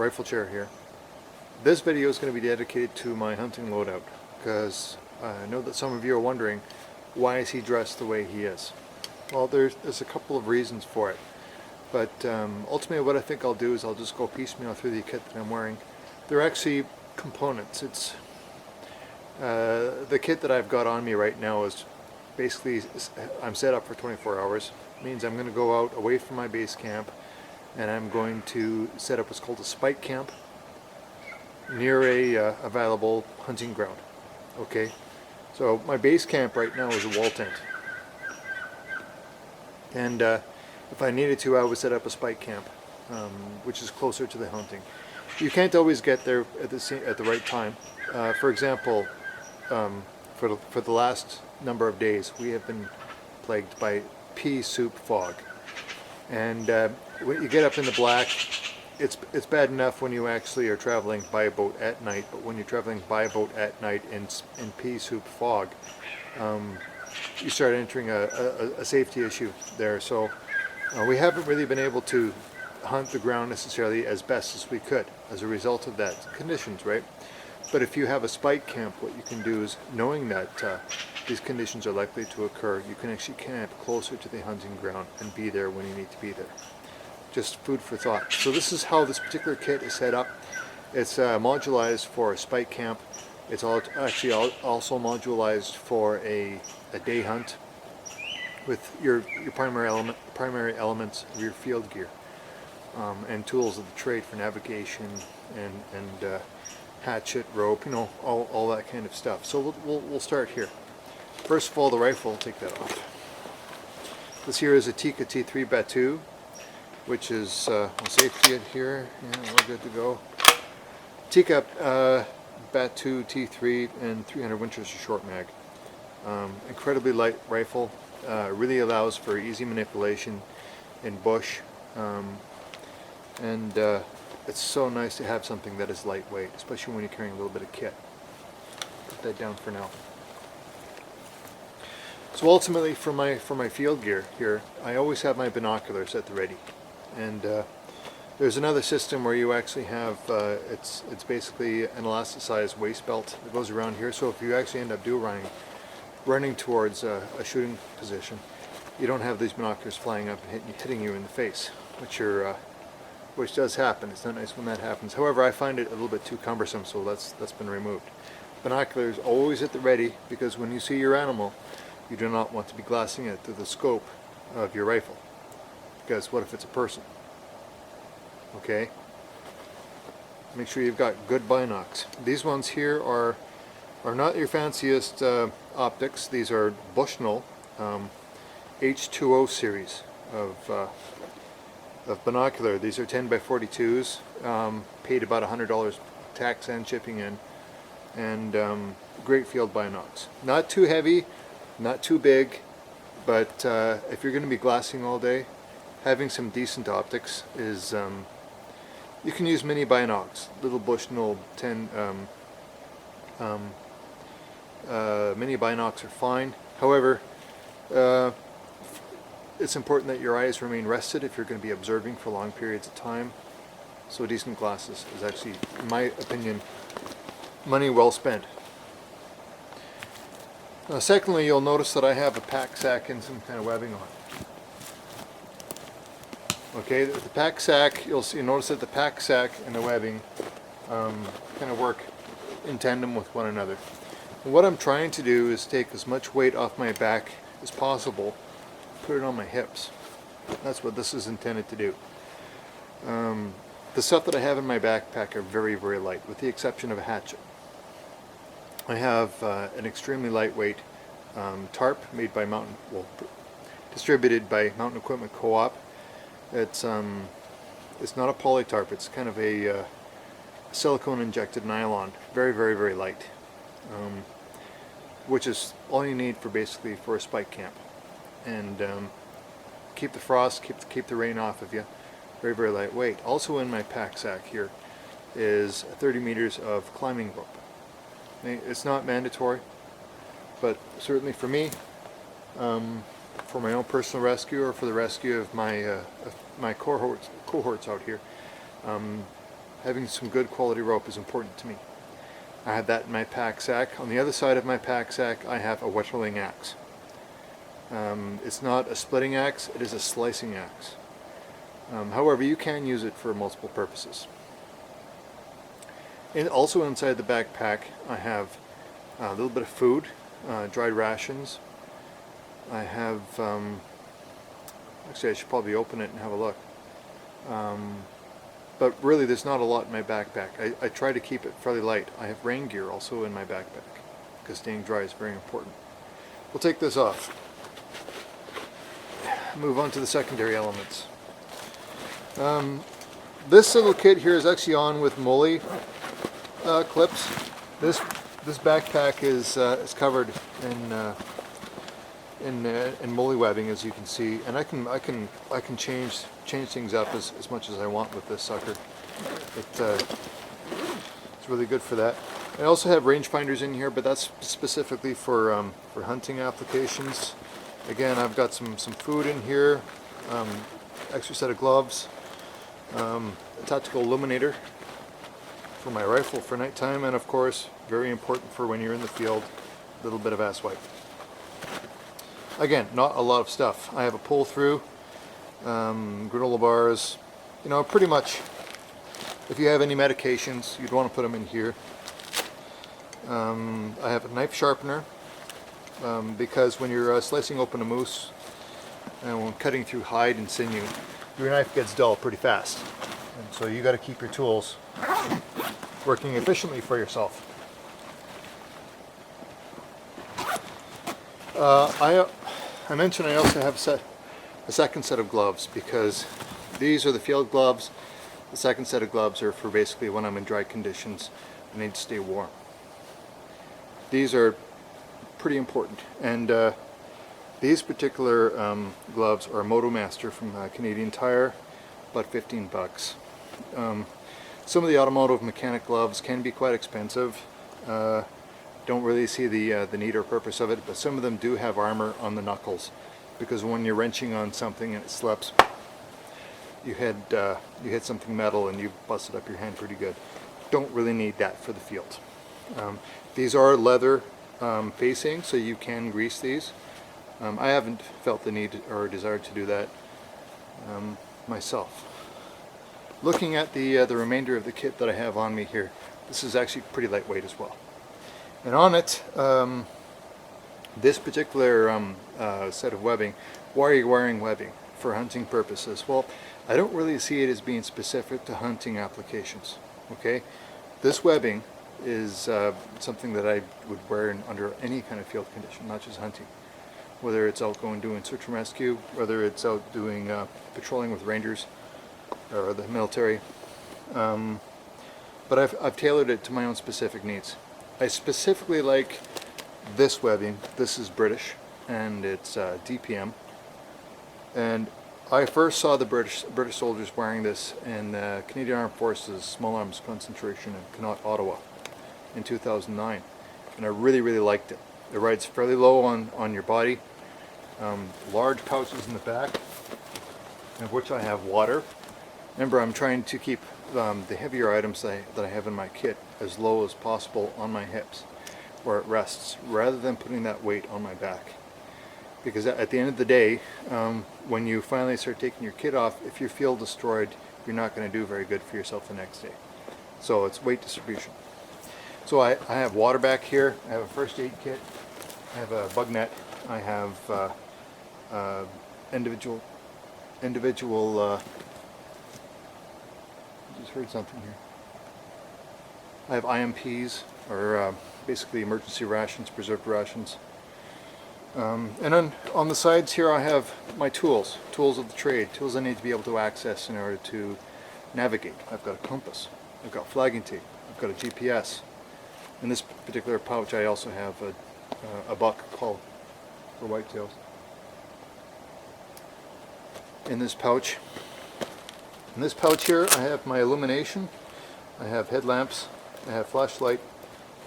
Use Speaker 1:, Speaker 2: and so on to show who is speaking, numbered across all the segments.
Speaker 1: rifle chair here. This video is going to be dedicated to my hunting loadout, because I know that some of you are wondering, why is he dressed the way he is? Well, there's a couple of reasons for it, but ultimately what I think I'll do is I'll just go piecemeal through the kit that I'm wearing. They're actually components. It's the kit that I've got on me right now is basically, I'm set up for 24 hours. It means I'm going to go out away from my base camp, and I'm going to set up what's called a spike camp near a available hunting ground. Okay, so my base camp right now is a wall tent, and if I needed to, I would set up a spike camp, which is closer to the hunting. You can't always get there at the right time. For example, for the last number of days, we have been plagued by pea soup fog, and when you get up in the black, it's bad enough when you actually are traveling by a boat at night, but when you're traveling by a boat at night in pea soup fog, you start entering a safety issue there. So we haven't really been able to hunt the ground necessarily as best as we could as a result of that conditions, right? But if you have a spike camp, what you can do is, knowing that these conditions are likely to occur, you can actually camp closer to the hunting ground and be there when you need to be there. Just food for thought. So this is how this particular kit is set up. It's modularized for a spike camp. It's actually also modularized for a day hunt with your primary elements of your field gear, and tools of the trade for navigation and hatchet, rope, you know, all that kind of stuff. So we'll start here. First of all, the rifle, I'll take that off. This here is a Tikka T3 Batu, which is safety in here. Yeah, we're good to go. Tikka Batu T3 and 300 Winchester short mag. Incredibly light rifle. Really allows for easy manipulation in bush, and it's so nice to have something that is lightweight, especially when you're carrying a little bit of kit. Put that down for now. So ultimately, for my field gear here, I always have my binoculars at the ready. And there's another system where you actually have, it's basically an elasticized waist belt that goes around here. So if you actually end up running towards a shooting position, you don't have these binoculars flying up and hitting you in the face, which does happen. It's not nice when that happens. However, I find it a little bit too cumbersome, so that's been removed. Binoculars always at the ready, because when you see your animal, you do not want to be glassing it through the scope of your rifle, because what if it's a person? Okay, make sure you've got good binocs. These ones here are not your fanciest optics. These are Bushnell H2O series of binocular. These are 10 by 42s, paid about $100 tax and shipping in, and great field binocs. Not too heavy, not too big, but if you're going to be glassing all day, having some decent optics is, you can use mini binocs, little Bushnell 10 mini binocs are fine. However, it's important that your eyes remain rested if you're going to be observing for long periods of time. So decent glasses is actually, in my opinion, money well spent. Secondly, you'll notice that I have a pack sack and some kind of webbing on. Okay, the pack sack, you'll notice that the pack sack and the webbing kind of work in tandem with one another. And what I'm trying to do is take as much weight off my back as possible, put it on my hips. That's what this is intended to do. The stuff that I have in my backpack are very, very light, with the exception of a hatchet. I have an extremely lightweight tarp made by distributed by Mountain Equipment Co-op. It's not a poly tarp. It's kind of a silicone injected nylon. Very, very, very light, which is all you need for basically for a spike camp, and keep the frost, keep the rain off of you. Very, very lightweight. Also in my pack sack here is 30 meters of climbing rope. It's not mandatory, but certainly for me, for my own personal rescue or for the rescue of my cohorts out here, having some good quality rope is important to me. I have that in my pack sack. On the other side of my pack sack, I have a whittling axe. It's not a splitting axe, it is a slicing axe. However, you can use it for multiple purposes. And also inside the backpack, I have a little bit of food, dried rations. I have, actually I should probably open it and have a look. But really there's not a lot in my backpack. I try to keep it fairly light. I have rain gear also in my backpack because staying dry is very important. We'll take this off. Move on to the secondary elements. This little kit here is actually on with Molly clips. This backpack is covered in Molly webbing, as you can see, and I can change things up as much as I want with this sucker. It's really good for that. I also have rangefinders in here, but that's specifically for hunting applications. Again, I've got some food in here, extra set of gloves, a tactical illuminator for my rifle for nighttime, and of course, very important for when you're in the field, a little bit of ass wipe. Again, not a lot of stuff. I have a pull through, granola bars, you know, pretty much. If you have any medications, you'd want to put them in here. I have a knife sharpener, because when you're slicing open a moose and when cutting through hide and sinew, your knife gets dull pretty fast. And so you got to keep your tools working efficiently for yourself. I mentioned I also have a second set of gloves because these are the field gloves. The second set of gloves are for basically when I'm in dry conditions. I need to stay warm. These are pretty important, and these particular gloves are MotoMaster from Canadian Tire, about 15 bucks. Some of the automotive mechanic gloves can be quite expensive. Don't really see the need or purpose of it, but some of them do have armor on the knuckles, because when you're wrenching on something and it slips, you hit something metal and you busted up your hand pretty good. Don't really need that for the field. These are leather facing, so you can grease these. I haven't felt the need or desire to do that myself. Looking at the remainder of the kit that I have on me here, this is actually pretty lightweight as well. And on it, this particular set of webbing, why are you wearing webbing? For hunting purposes. Well, I don't really see it as being specific to hunting applications. Okay, this webbing is something that I would wear under any kind of field condition, not just hunting. Whether it's out going doing search and rescue, whether it's out doing patrolling with rangers or the military. But I've tailored it to my own specific needs. I specifically like this webbing. This is British, and it's DPM. And I first saw the British soldiers wearing this in the Canadian Armed Forces Small Arms Concentration in Connaught, Ottawa in 2009. And I really, really liked it. It rides fairly low on your body. Large pouches in the back, of which I have water. Remember, I'm trying to keep the heavier items that I have in my kit as low as possible on my hips, where it rests, rather than putting that weight on my back. Because at the end of the day, when you finally start taking your kit off, if you feel destroyed, you're not going to do very good for yourself the next day. So it's weight distribution. So I have water back here. I have a first aid kit. I have a bug net. I have individual. I just heard something here. I have IMPs, or basically emergency rations, preserved rations. And then on the sides here I have my tools of the trade, tools I need to be able to access in order to navigate. I've got a compass, I've got flagging tape, I've got a GPS. In this particular pouch I also have a buck call for whitetails. In this pouch here I have my illumination, I have headlamps, I have flashlight,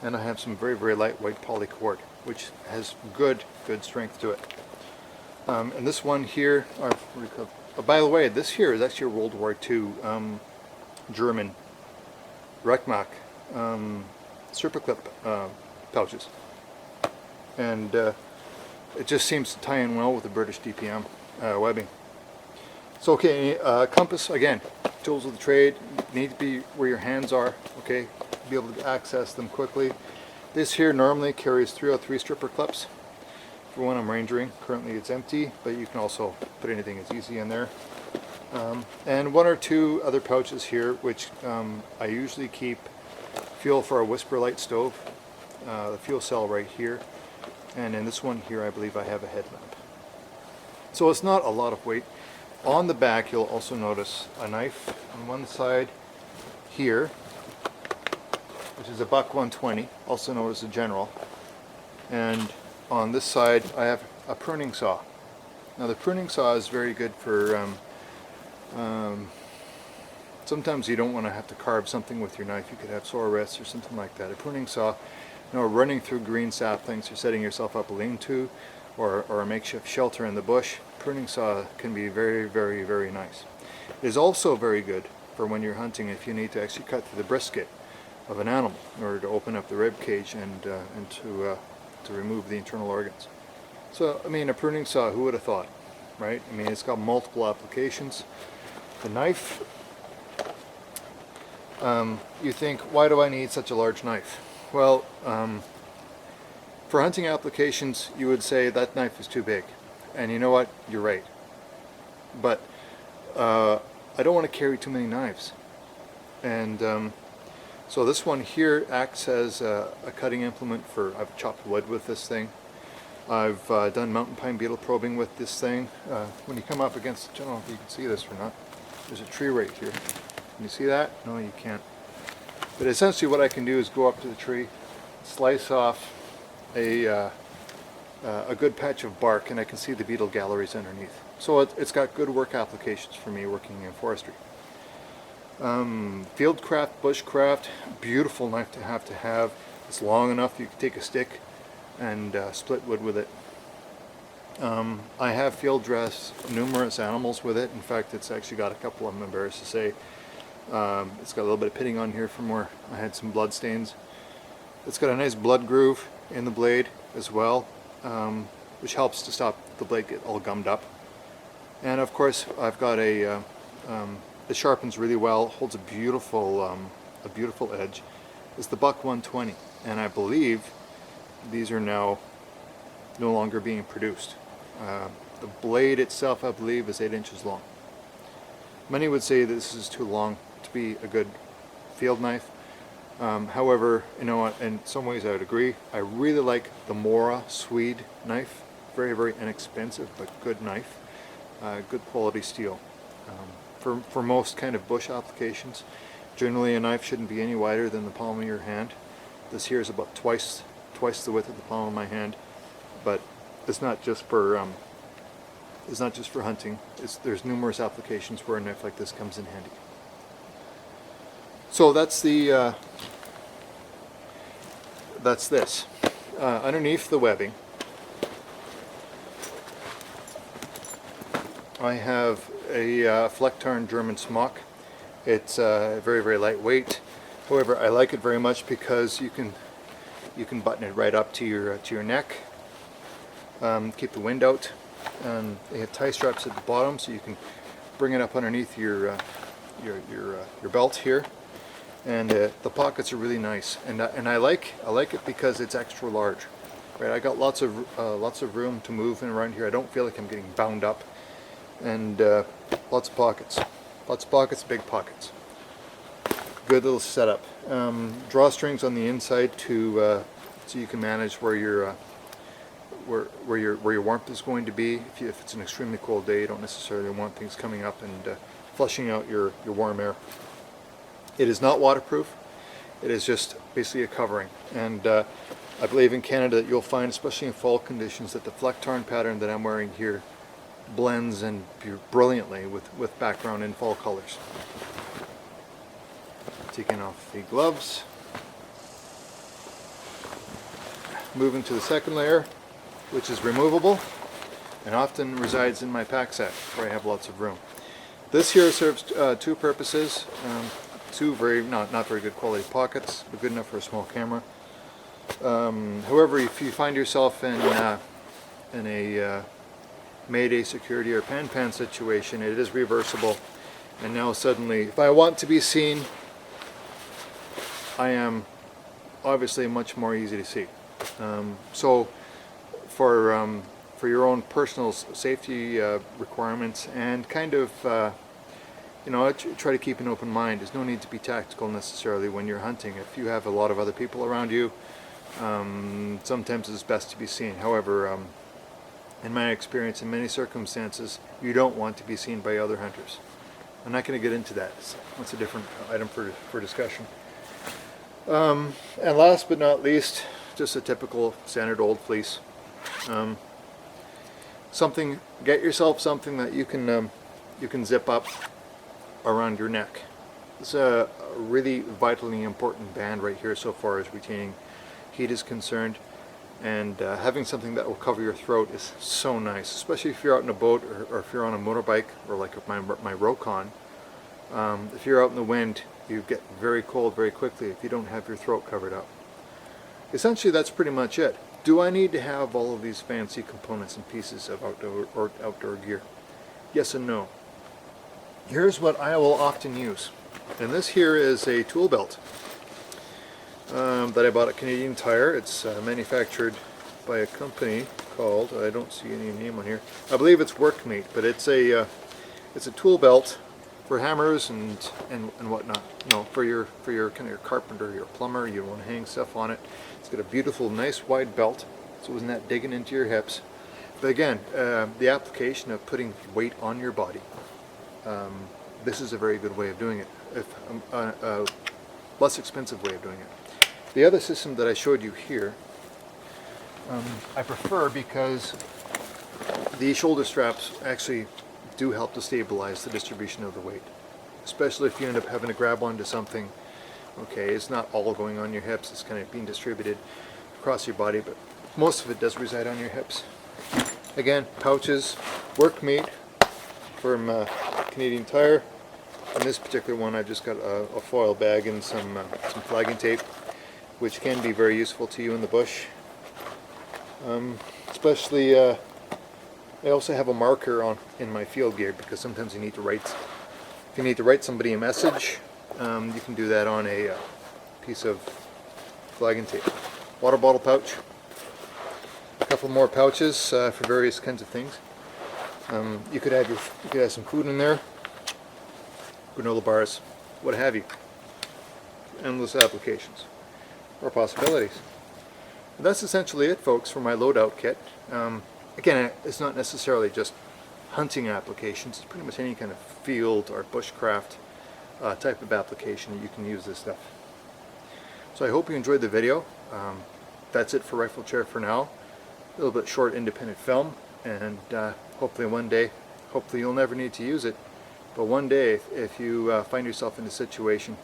Speaker 1: and I have some very, very lightweight polycord, which has good strength to it. And this one here, by the way, this here is actually a World War II German Recmac stripper clip pouches, and it just seems to tie in well with the British DPM webbing. So okay, compass, again, tools of the trade, need to be where your hands are, okay, be able to access them quickly. This here normally carries 303 stripper clips for when I'm rangering. Currently it's empty, but you can also put anything as easy in there. And one or two other pouches here, which I usually keep fuel for a Whisper Light stove, the fuel cell right here, and in this one here I believe I have a headlamp. So it's not a lot of weight. On the back you'll also notice a knife on one side here, which is a buck 120, also known as a General, and on this side I have a pruning saw. Now the pruning saw is very good for sometimes you don't want to have to carve something with your knife. You could have sore wrists or something like that. A pruning saw, running through green saplings or setting yourself up a lean-to or a makeshift shelter in the bush, pruning saw can be very, very, very nice. It is also very good for when you're hunting if you need to actually cut through the brisket of an animal in order to open up the rib cage and to remove the internal organs. So, I mean, a pruning saw, who would have thought, right? I mean, it's got multiple applications. The knife, you think, why do I need such a large knife? Well, for hunting applications, you would say that knife is too big. And you know what? You're right. But I don't want to carry too many knives. And so this one here acts as a cutting implement for, I've chopped wood with this thing. I've done mountain pine beetle probing with this thing. When you come up against, I don't know if you can see this or not, there's a tree right here. Can you see that? No, you can't. But essentially what I can do is go up to the tree, slice off a good patch of bark, and I can see the beetle galleries underneath. So it's got good work applications for me working in forestry. Fieldcraft, bushcraft, beautiful knife to have. It's long enough you can take a stick and split wood with it. I have field dressed numerous animals with it. In fact, it's actually got a couple, I'm embarrassed to say. It's got a little bit of pitting on here from where I had some blood stains. It's got a nice blood groove in the blade as well, which helps to stop the blade get all gummed up. And of course I've got it sharpens really well, holds a beautiful edge. It's the buck 120, and I believe these are now no longer being produced. The blade itself, I believe, is 8 inches long. Many would say this is too long to be a good field knife. However, in some ways I would agree. I really like the Mora Swede knife. Very, very inexpensive, but good knife. Good quality steel. For most kind of bush applications, generally a knife shouldn't be any wider than the palm of your hand. This here is about twice the width of the palm of my hand, but it's not just for hunting. There's numerous applications where a knife like this comes in handy. So that's this. Underneath the webbing, I have a Flecktarn German smock. It's very, very lightweight. However, I like it very much because you can button it right up to your neck, keep the wind out. They have tie straps at the bottom, so you can bring it up underneath your belt here. And the pockets are really nice, and I like it because it's extra large. Right, I got lots of room to move in around here. I don't feel like I'm getting bound up, and lots of pockets, big pockets. Good little setup. Drawstrings on the inside so you can manage where your warmth is going to be. If it's an extremely cold day, you don't necessarily want things coming up and flushing out your warm air. It is not waterproof. It is just basically a covering. And I believe in Canada that you'll find, especially in fall conditions, that the Flecktarn pattern that I'm wearing here blends and brilliantly with background in fall colors. Taking off the gloves. Moving to the second layer, which is removable and often resides in my pack sack where I have lots of room. This here serves two purposes. two not very good quality pockets, but good enough for a small camera. However, if you find yourself in a Mayday security or pan situation, it is reversible. And now suddenly, if I want to be seen, I am obviously much more easy to see. So for your own personal safety requirements, and kind of you know, try to keep an open mind. There's no need to be tactical necessarily when you're hunting. If you have a lot of other people around you, sometimes it's best to be seen. However, in my experience, in many circumstances, you don't want to be seen by other hunters. I'm not going to get into that. That's a different item for discussion. And last but not least, just a typical standard old fleece. Get yourself something that you can zip up around your neck. It's a really vitally important band right here so far as retaining heat is concerned, and having something that will cover your throat is so nice, especially if you're out in a boat or if you're on a motorbike, or like my Rokon. If you're out in the wind, you get very cold very quickly if you don't have your throat covered up. Essentially, that's pretty much it. Do I need to have all of these fancy components and pieces of outdoor gear? Yes and no. Here's what I will often use, and this here is a tool belt that I bought at Canadian Tire. It's manufactured by a company called, I don't see any name on here, I believe it's Workmate, but it's a tool belt for hammers and whatnot. You know, for your kind of your carpenter, your plumber, you want to hang stuff on it. It's got a beautiful, nice wide belt, so it's not digging into your hips. But again, the application of putting weight on your body. This is a very good way of doing it, a less expensive way of doing it. The other system that I showed you here, I prefer because the shoulder straps actually do help to stabilize the distribution of the weight, especially if you end up having to grab onto something. Okay, it's not all going on your hips, it's kind of being distributed across your body, but most of it does reside on your hips. Again, pouches, Workmate from Canadian Tire. In this particular one, I just got a foil bag and some flagging tape, which can be very useful to you in the bush. Especially, I also have a marker in my field gear, because sometimes you need to write. If you need to write somebody a message, you can do that on a piece of flagging tape. Water bottle pouch. A couple more pouches for various kinds of things. You could have some food in there, granola bars, what have you. Endless applications or possibilities. And that's essentially it, folks, for my loadout kit. Again, it's not necessarily just hunting applications. It's pretty much any kind of field or bushcraft type of application. You can use this stuff. So I hope you enjoyed the video. That's it for Rifle Chair for now. A little bit short independent film, and hopefully one day, hopefully you'll never need to use it, but one day if you find yourself in a situation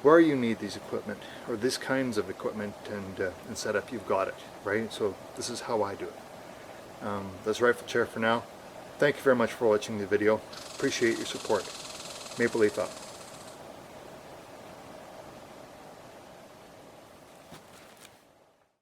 Speaker 1: where you need these equipment or these kinds of equipment and setup, you've got it, right? So this is how I do it. That's Rifle Chair for now. Thank you very much for watching the video. Appreciate your support. Maple Leaf out.